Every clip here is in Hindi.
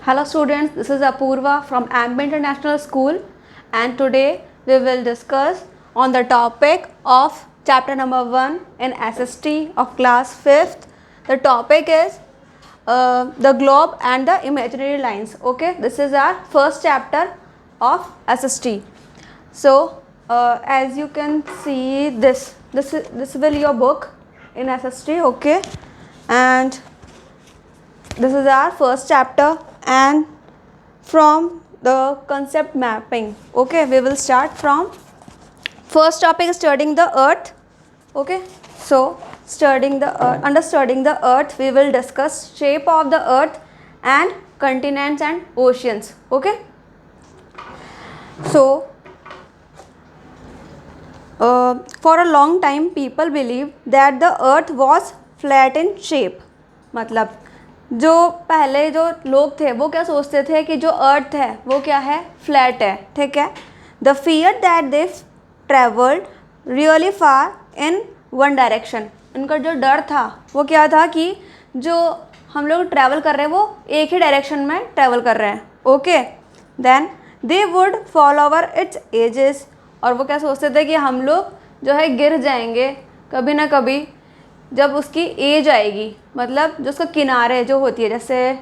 Hello students, this is Apurva from AMB International School, and today we will discuss on the topic of chapter number 1 in SST of class 5th. The topic is the globe and the imaginary lines. Okay, this is our first chapter of SST. So as you can see, this will be your book in SST. Okay, and this is our first chapter, and from the concept mapping. Okay, we will start from first topic is studying the earth. Okay, so studying the earth, under studying the earth we will discuss shape of the earth and continents and oceans. Okay, so for a long time people believed that the earth was flat in shape. मतलब जो पहले जो लोग थे वो क्या सोचते थे कि जो अर्थ है वो क्या है, फ्लैट है. ठीक है. The fear that they travelled really far in one direction. उनका जो डर था वो क्या था कि जो हम लोग ट्रैवल कर रहे हैं वो एक ही डायरेक्शन में ट्रैवल कर रहे हैं. Okay, then they would fall over its edges. और वो क्या सोचते थे कि हम लोग जो है गिर जाएंगे कभी ना कभी जब उसकी एज आएगी. मतलब जो उसका किनारे जो होती है, जैसे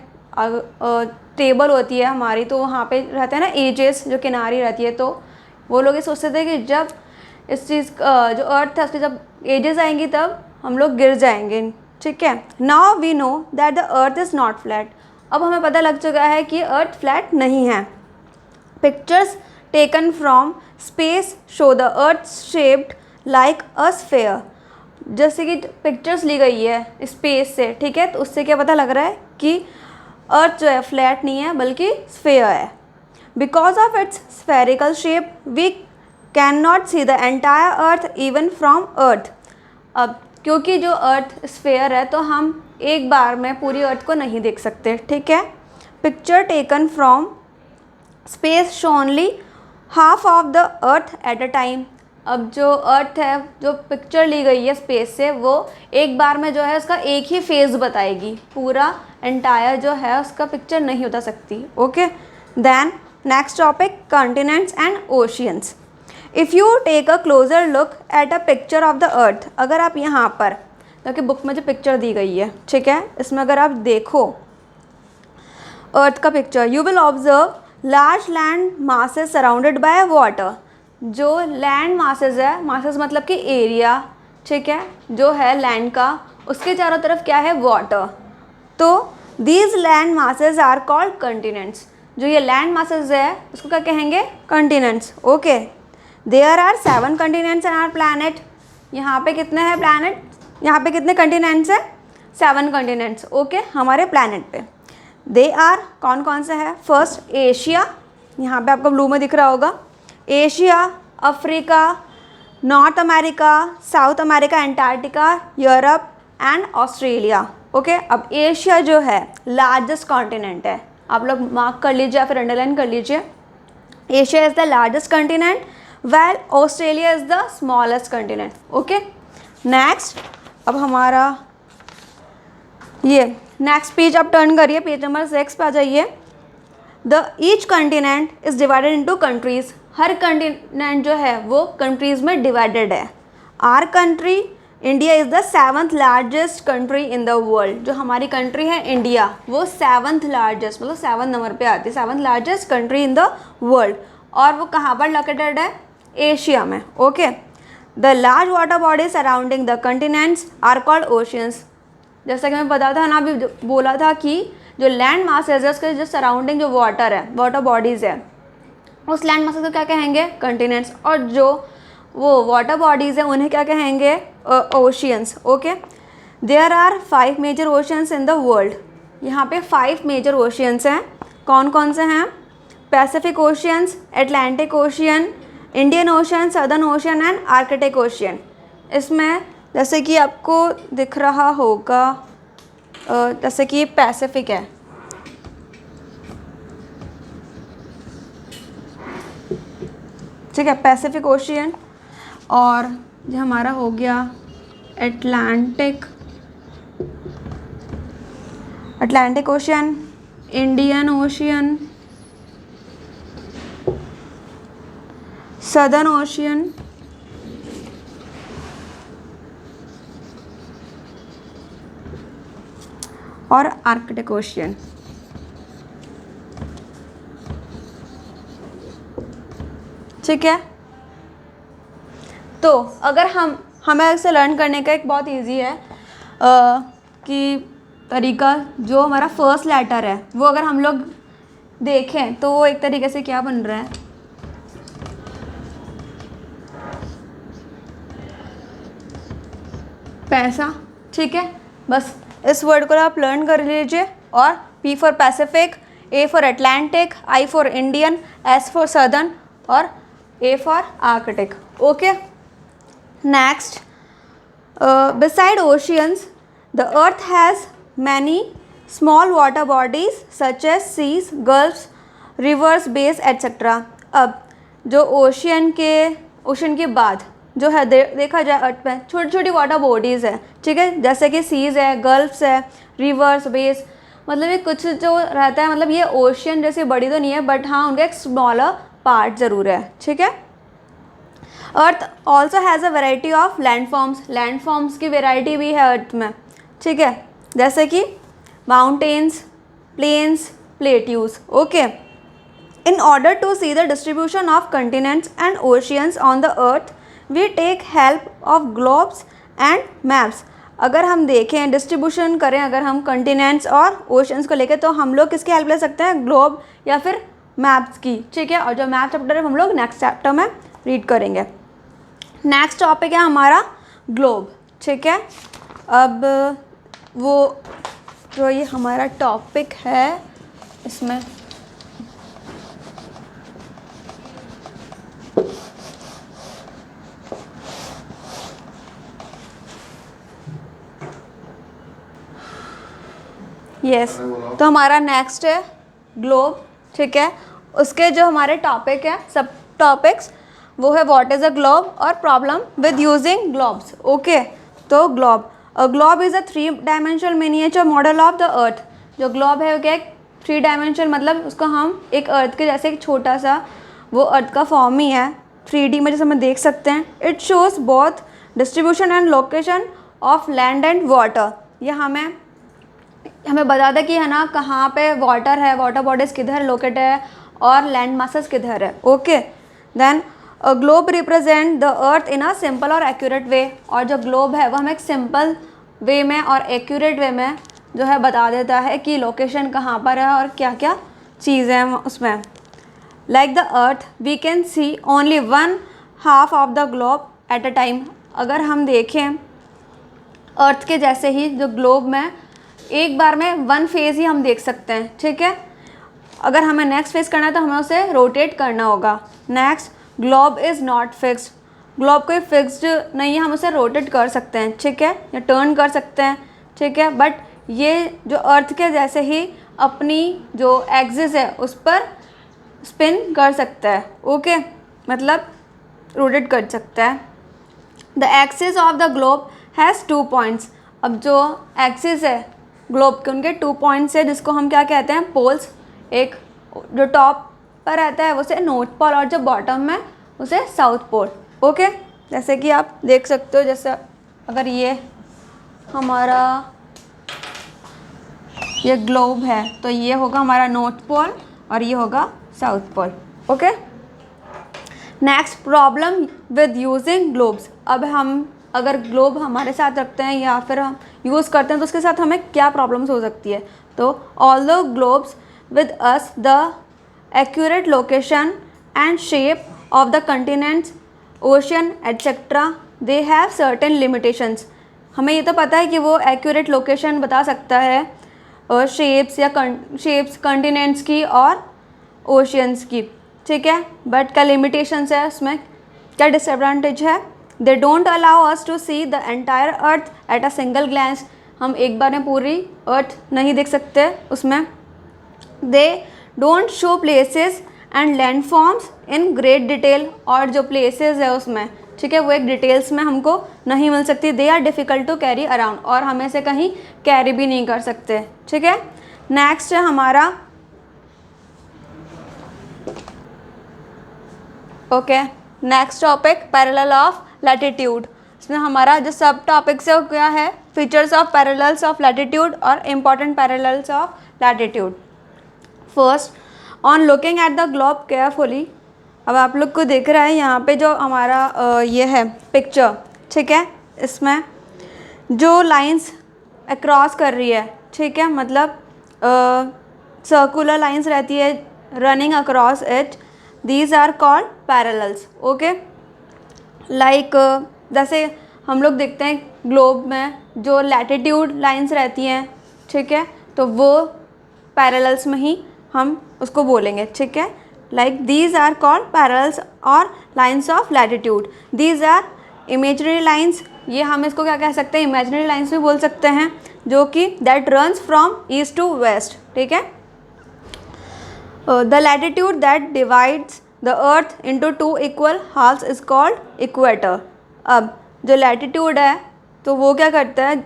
टेबल होती है हमारी, तो वहाँ पे रहते हैं ना एजेस जो किनारी रहती है, तो वो लोग ये सोचते थे कि जब इस चीज़ जो अर्थ है उसकी जब एजेस आएंगी तब हम लोग गिर जाएंगे. ठीक है. Now we know that the earth is not flat. अब हमें पता लग चुका है कि अर्थ फ्लैट नहीं है. Pictures taken from space show the earth shaped like a sphere. जैसे कि पिक्चर्स ली गई है स्पेस से. ठीक है, तो उससे क्या पता लग रहा है कि अर्थ जो है फ्लैट नहीं है बल्कि स्फेयर है. Because of its spherical shape we can not see the entire earth even from earth. अब क्योंकि जो अर्थ स्फेयर है तो हम एक बार में पूरी अर्थ को नहीं देख सकते. ठीक है. Picture taken from space show only half of the earth at a time. अब जो अर्थ है जो पिक्चर ली गई है स्पेस से वो एक बार में जो है उसका एक ही फेज़ बताएगी, पूरा एंटायर जो है उसका पिक्चर नहीं बता सकती. Okay, then next topic continents and oceans. If you take a closer look at a picture of the earth. अगर आप यहाँ पर क्योंकि बुक में जो पिक्चर दी गई है, ठीक है, इसमें अगर आप देखो अर्थ का picture, you will observe large land masses surrounded by water. जो लैंड मासेस है, मासेस मतलब कि एरिया, ठीक है, जो है लैंड का, उसके चारों तरफ क्या है, वाटर. तो these land masses are called continents. जो ये लैंड मासेस है उसको क्या कहेंगे, continents. Okay, there are 7 continents in our planet. यहाँ पे कितने हैं प्लैनेट, यहाँ पे कितने कंटिनेंट्स हैं, 7 कंटिनेंट्स. ओके, हमारे प्लैनेट पे दे आर कौन कौन से है. फर्स्ट एशिया, यहाँ पे आपको ब्लू में दिख रहा होगा. Asia, Africa, north America, south America, Antarctica, Europe and Australia. Okay, अब एशिया जो है लार्जेस्ट कॉन्टिनेंट है. आप लोग मार्क कर लीजिए या फिर अंडरलाइन कर लीजिए. Asia is the largest continent well Australia is the smallest continent. Okay, next अब हमारा ये नेक्स्ट पेज आप टर्न करिए, पेज नंबर 6 पे आ जाइए. The each continent is divided into countries. Her continent जो है वो कंट्रीज़ में डिवाइडेड है. Our country India is the 7th largest country in the world. जो हमारी कंट्री है इंडिया वो 7th लार्जेस्ट, मतलब 7 नंबर पे आती है, 7th largest country in the world. और वो कहाँ पर लोकेटेड है, एशिया में. Okay, the large water bodies surrounding the continents are called oceans. जैसा कि मैं बता था ना, अभी बोला था कि जो लैंड मासेस है उसके जो सराउंडिंग जो वाटर है, वाटर बॉडीज़ है, उस लैंड मासेस को क्या कहेंगे, कंटिनेंट्स. और जो वो वाटर बॉडीज़ हैं उन्हें क्या कहेंगे, oceans. Okay, there are 5 major oceans in the world. यहाँ पे 5 मेजर ओशियंस हैं. कौन कौन से हैं, Pacific oceans, Atlantic ocean, Indian ocean, southern ocean and Arctic ocean. इसमें जैसे कि आपको दिख रहा होगा जैसे कि पैसिफिक है, ठीक है, पैसिफिक ओशियन. और जो हमारा हो गया Atlantic ocean, Indian ocean, southern ocean, और आर्कटिक ओशियन। ठीक है, तो अगर हमें इसे लर्न करने का एक बहुत इजी है कि तरीका, जो हमारा फर्स्ट लेटर है वो अगर हम लोग देखें तो वो एक तरीके से क्या बन रहा है, पैसा। ठीक है, बस इस वर्ड को आप लर्न कर लीजिए। और P for Pacific, A for Atlantic, I for Indian, S for southern और A for Arctic. Okay, next, beside oceans the earth has many small water bodies such as seas, gulfs, rivers, bays etc. अब जो ओशियन के बाद जो है देखा जाए अर्थ में छोटी छोटी वाटर बॉडीज़ है। ठीक है, जैसे कि सीज़ है, गल्फ्स है, रिवर्स, बेस, मतलब ये कुछ जो रहता है, मतलब ये ओशियन जैसी बड़ी तो नहीं है बट हाँ उनका एक स्मॉलर पार्ट ज़रूर है। ठीक है, earth also has a variety of landforms, landforms की वेराइटी भी है अर्थ में। ठीक है, जैसे कि mountains, plains, plateaus. Okay, in order to see the distribution of continents and oceans on the earth we take help of globes and maps. अगर हम देखें, डिस्ट्रीब्यूशन करें अगर हम कंटिनेंट्स और ओशियंस को लेकर, तो हम लोग किसकी हेल्प ले सकते हैं, ग्लोब या फिर मैप्स की। ठीक है, और जो मैप चैप्टर है हम लोग नेक्स्ट चैप्टर में रीड करेंगे। नेक्स्ट टॉपिक है हमारा ग्लोब। ठीक है, अब वो जो ये हमारा टॉपिक है इसमें यस तो हमारा नेक्स्ट है ग्लोब। ठीक है, उसके जो हमारे टॉपिक है, सब टॉपिक्स, वो है व्हाट इज़ अ ग्लोब और problem with using globes. Okay, तो globe, a globe is a 3 dimensional miniature model of the earth. जो ग्लोब है वो क्या, 3 डायमेंशनल, मतलब उसको हम एक अर्थ के जैसे एक छोटा सा वो अर्थ का फॉर्म ही है 3D में, जैसे हम देख सकते हैं। It shows both distribution and location of land and water. यह हमें बता दें कि है ना कहाँ पे वाटर है, वाटर बॉडीज़ किधर लोकेट है और लैंड मासेस किधर है। Okay, then a globe represent the earth in a simple और एक्यूरेट वे। और जो ग्लोब है वो हमें एक सिंपल वे में और एक्यूरेट वे में जो है बता देता है कि लोकेशन कहाँ पर है और क्या क्या चीज़ें हैं उसमें। Like the earth we can see only 1/2 of the globe at a time. अगर हम देखें अर्थ के जैसे ही जो ग्लोब में एक बार में 1 फेज़ ही हम देख सकते हैं। ठीक है, अगर हमें नेक्स्ट फेज़ करना है तो हमें उसे रोटेट करना होगा। Next, globe is not fixed. Globe कोई फिक्स्ड नहीं है, हम उसे रोटेट कर सकते हैं। ठीक है, या टर्न कर सकते हैं। ठीक है, बट ये जो अर्थ के जैसे ही अपनी जो एक्सिस है उस पर स्पिन कर सकता है। ओके, मतलब रोटेट कर सकता है। The axis of the globe has 2 points. अब जो एक्सिस है ग्लोब के उनके 2 पॉइंट्स है, जिसको हम क्या कहते हैं, पोल्स। एक जो टॉप पर रहता है उसे नॉर्थ पोल और जो बॉटम में उसे साउथ पोल। ओके, जैसे कि आप देख सकते हो, जैसे अगर ये हमारा ये ग्लोब है तो ये होगा हमारा नॉर्थ पोल और ये होगा south pole. Okay, next, problem with using globes. अब हम अगर ग्लोब हमारे साथ रखते हैं या फिर हम यूज़ करते हैं तो उसके साथ हमें क्या प्रॉब्लम्स हो सकती है। तो although globes with us the accurate location and shape of the continents, ocean etcetera, they have certain limitations. हमें ये तो पता है कि वो एक्यूरेट लोकेशन बता सकता है और शेप्स या शेप्स कंटिनेंट्स की और ओशियंस की। ठीक है, बट क्या लिमिटेशंस है उसमें, क्या डिसएडवांटेज है। They don't allow us to see the entire earth at a single glance. हम एक बार में पूरी अर्थ नहीं देख सकते उसमें। They don't show places and landforms in great detail. और जो प्लेसेस है उसमें, ठीक है, वो एक डिटेल्स में हमको नहीं मिल सकती। They are difficult to carry around, और हमें से कहीं कैरी भी नहीं कर सकते। ठीक है, नेक्स्ट है हमारा okay, next topic parallel of latitude. इसमें हमारा जो सब टॉपिक्स है वो क्या है, features of parallels of latitude और important parallels of latitude. First, on looking at the globe carefully. अब आप लोग को दिख रहा है यहाँ पे जो हमारा ये है पिक्चर, ठीक है, इसमें जो लाइंस अक्रॉस कर रही है, ठीक है, मतलब सर्कुलर लाइंस रहती है running across it, these are called parallels. Okay, like जैसे हम लोग देखते हैं ग्लोब में जो लैटिट्यूड लाइंस रहती हैं, ठीक है, तो वो पैरेलल्स में ही हम उसको बोलेंगे, ठीक है, like these are called parallels और lines of latitude. These are imaginary lines, ये हम इसको क्या कह सकते हैं, इमेजनरी लाइंस भी बोल सकते हैं, जो कि that runs from east to west, ठीक है। The latitude that divides the earth into two equal halves is called equator. अब जो लैटिट्यूड है तो वो क्या करता है,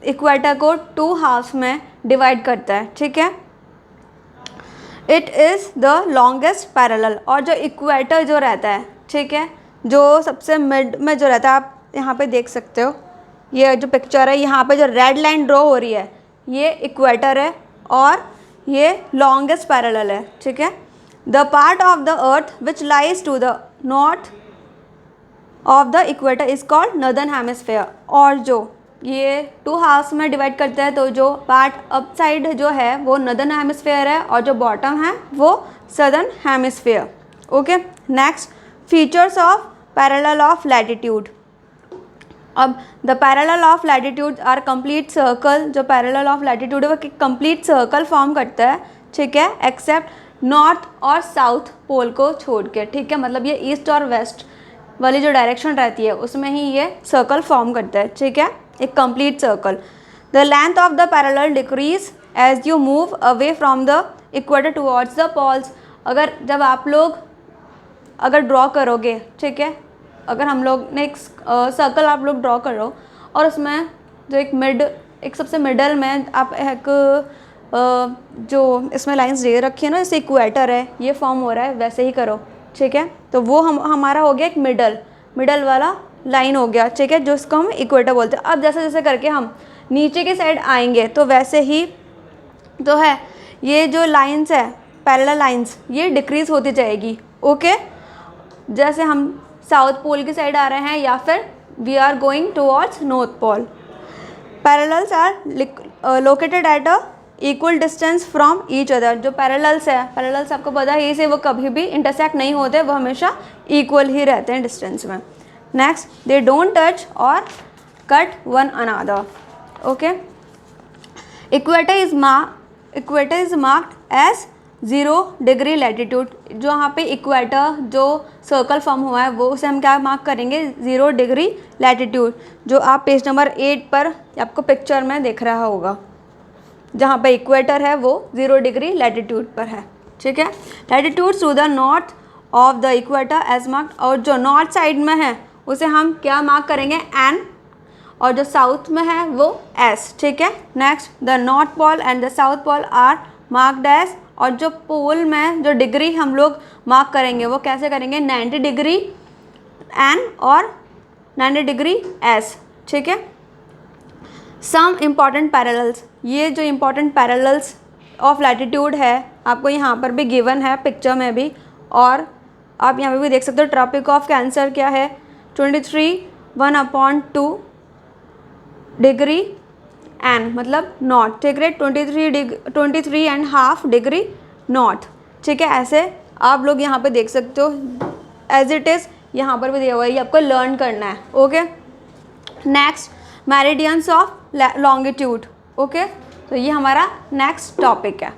इक्वेटर को टू हाल्स में डिवाइड करता है, ठीक है। It is the longest parallel, और जो इक्वेटर जो रहता है, ठीक है, जो सबसे मिड में जो रहता है, आप यहाँ पे देख सकते हो, ये जो पिक्चर है यहाँ पे जो रेड लाइन ड्रॉ हो रही है ये इक्वेटर है और ये लॉन्गेस्ट पैरेलल है, ठीक है। The part of the earth which lies to the north of the equator is called northern hemisphere. और जो ये टू हाफ्स में डिवाइड करते हैं, तो जो पार्ट अप साइड जो है वो नॉर्दर्न हेमिस्फीयर है और जो बॉटम है वो southern hemisphere. Okay, next, features of parallel of latitude. अब the parallel of latitude are complete circle, जो पैरेलल ऑफ लैटिट्यूड है वो कंप्लीट सर्कल फॉर्म करता है, ठीक है, एक्सेप्ट नॉर्थ और साउथ पोल को छोड़ के, ठीक है, मतलब ये ईस्ट और वेस्ट वाली जो डायरेक्शन रहती है उसमें ही ये सर्कल फॉर्म करता है, ठीक है, एक complete circle. The length of the parallel decrease as you move away from the equator towards the poles. अगर जब आप लोग अगर ड्रॉ करोगे, ठीक है, अगर हम लोग ने एक सर्कल आप लोग ड्रॉ करो और उसमें जो एक सबसे मिडल में आप एक जो इसमें लाइंस दे रखी है ना, जैसे इक्वेटर है ये फॉर्म हो रहा है, वैसे ही करो, ठीक है, तो वो हमारा हो गया एक मिडल वाला लाइन हो गया, ठीक है, जो इसको हम इक्वेटर बोलते हैं। अब जैसे जैसे करके हम नीचे की साइड आएंगे तो वैसे ही तो है ये जो लाइंस है पैरेलल लाइंस ये डिक्रीज होती जाएगी। ओके, जैसे हम साउथ पोल की साइड आ रहे हैं या फिर we are going towards north pole. Parallels are located at a equal distance from each other. जो पैरेलल्स है, पैरेलल्स आपको पता है इसे वो कभी भी इंटरसेक्ट नहीं होते, वो हमेशा इक्वल ही रहते हैं डिस्टेंस में। नेक्स्ट, दे डोंट टच और cut one another. Okay, equator is marked as 0 degree latitude. जो यहाँ पे इक्वेटर जो सर्कल फॉर्म हुआ है वो उसे हम क्या मार्क करेंगे, 0 डिग्री लैटिट्यूड, जो आप पेज नंबर 8 पर आपको पिक्चर में दिख रहा होगा, जहाँ पे इक्वेटर है वो 0 डिग्री लैटिट्यूड पर है, ठीक है। Latitude to the north of the equator as marked, और जो नॉर्थ साइड में है उसे हम क्या मार्क करेंगे, एन, और जो साउथ में है वो एस, ठीक है। Next, the north pole and the south pole are marked as, और जो पोल में जो डिग्री हम लोग मार्क करेंगे वो कैसे करेंगे, 90 डिग्री एन और 90 डिग्री एस, ठीक है। सम इम्पॉर्टेंट पैरेलल्स, ये जो इम्पॉर्टेंट पैरेलल्स ऑफ लैटिट्यूड है आपको यहाँ पर भी गिवन है पिक्चर में भी, और आप यहाँ पे भी देख सकते हो। ट्रॉपिक ऑफ कैंसर क्या है, 23 1/2 डिग्री एन, मतलब नॉर्थ, ठीक है, 23.5 डिग्री नॉर्थ, ठीक है। ऐसे आप लोग यहाँ पे देख सकते हो, एज इट इज़ यहाँ पर भी दिया हुआ है, ये आपको लर्न करना है। Okay, next, meridians of longitude. Okay, तो ये हमारा नेक्स्ट टॉपिक है।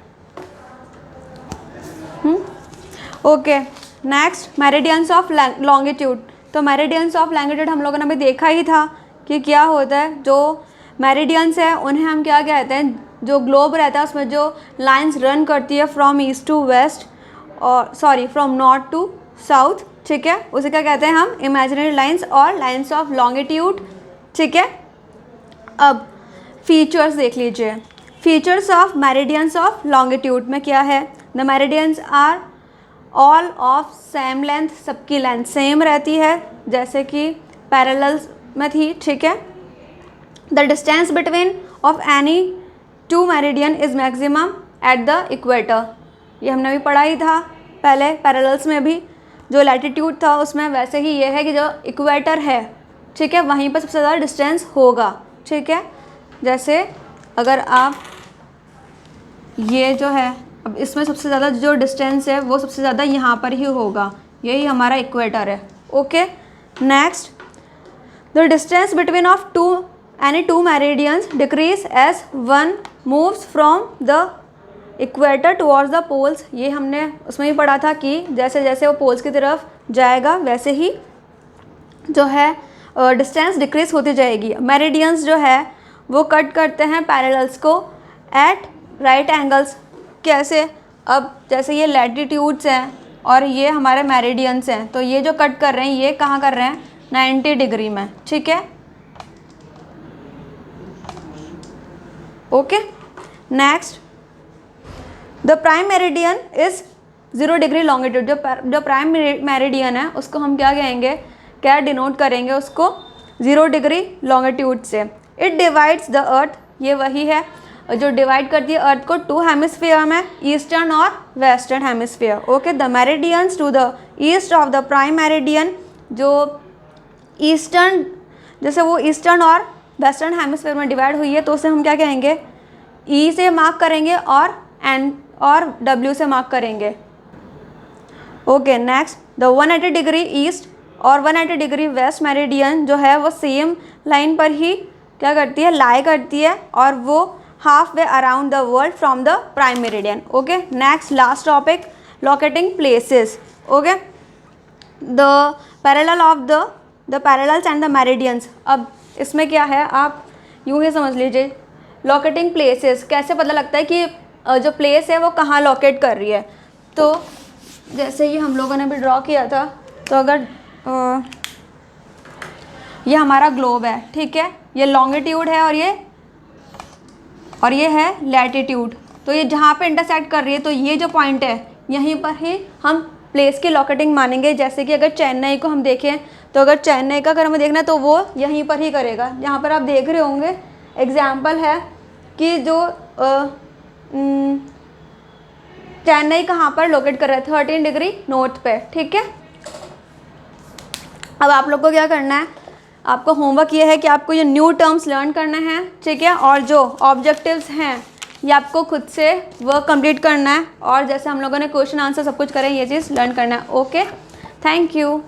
Okay, next, meridians of longitude. तो मेरिडियंस ऑफ लॉन्गिट्यूड हम लोगों ने अभी देखा ही था कि क्या होता है। जो मेरिडियंस है उन्हें हम क्या कहते हैं, जो ग्लोब रहता है उसमें जो लाइंस रन करती है फ्रॉम ईस्ट टू वेस्ट, और sorry from north to south, ठीक है, उसे क्या कहते हैं हम, इमेजिनरी लाइंस और लाइंस ऑफ लॉन्गिट्यूड, ठीक है। अब फीचर्स देख लीजिए, features of meridians of longitude में क्या है, the meridians are all of same length, सबकी लेंथ सेम रहती है जैसे कि पैरेलल्स में थी, ठीक है। The distance between of any two meridian is maximum at the equator, ये हमने भी पढ़ा ही था पहले पैरेलल्स में भी, जो लैटिट्यूड था उसमें, वैसे ही ये है कि जो इक्वेटर है, ठीक है, वहीं पर सबसे ज़्यादा डिस्टेंस होगा, ठीक है। जैसे अगर आप ये जो है, अब इसमें सबसे ज़्यादा जो डिस्टेंस है वो सबसे ज़्यादा यहाँ पर ही होगा, यही हमारा इक्वेटर है, okay. Next, the distance between of any two meridians decrease as one moves from the equator towards the poles, ये हमने उसमें भी पढ़ा था कि जैसे जैसे वो पोल्स की तरफ जाएगा वैसे ही जो है डिस्टेंस डिक्रीज होती जाएगी। मेरिडियंस जो है वो कट करते हैं पैरेलल्स को एट राइट एंगल्स, कैसे, अब जैसे ये लैटिट्यूड्स हैं और ये हमारे मेरिडियंस हैं, तो ये जो कट कर रहे हैं ये कहाँ कर रहे हैं, 90 डिग्री में, ठीक है, okay. Next, the prime meridian is 0 degree longitude, जो प्राइम मेरिडियन है उसको हम क्या कहेंगे, क्या डिनोट करेंगे उसको, 0 डिग्री लॉन्गिट्यूड से। इट डिवाइड्स द अर्थ, ये वही है जो डिवाइड करती है अर्थ को 2 हेमिस्फीयर में, ईस्टर्न और western hemisphere, okay. The meridians to the east of the prime meridian, जो ईस्टर्न, जैसे वो ईस्टर्न और वेस्टर्न हेमिस्फीयर में डिवाइड हुई है तो उसे हम क्या कहेंगे, ई से मार्क करेंगे और एन और डब्ल्यू से मार्क करेंगे, okay. Next, the 180 degree east और 180 डिग्री वेस्ट मेरिडियन जो है वो सेम लाइन पर ही क्या करती है, लाई करती है, और वो half way around the world from the prime meridian, okay. Next, last topic, locating places, okay. The parallel of the parallels and the meridians, अब इसमें क्या है, आप यूँ ही समझ लीजिए, लोकेटिंग प्लेसेस कैसे पता लगता है कि जो प्लेस है वो कहाँ लोकेट कर रही है, तो जैसे ये हम लोगों ने भी ड्रॉ किया था, तो अगर ये हमारा ग्लोब है, ठीक है, ये लॉन्गिट्यूड है और ये है लैटिट्यूड, तो ये जहाँ पे इंटरसेक्ट कर रही है, तो ये जो पॉइंट है यहीं पर ही हम प्लेस की लोकेटिंग मानेंगे। जैसे कि अगर चेन्नई को हम देखें, तो अगर चेन्नई का अगर हमें देखना है तो वो यहीं पर ही करेगा, यहाँ पर आप देख रहे होंगे एग्जाम्पल है कि जो चेन्नई कहाँ पर लोकेट कर रहा है, 13 डिग्री नॉर्थ पे, ठीक है। अब आप लोग को क्या करना है, आपको होमवर्क ये है कि आपको ये न्यू टर्म्स लर्न करना है, ठीक है, और जो ऑब्जेक्टिव्स हैं ये आपको खुद से वर्क कंप्लीट करना है, और जैसे हम लोगों ने क्वेश्चन आंसर सब कुछ करें ये चीज़ लर्न करना है, ओके। Thank you.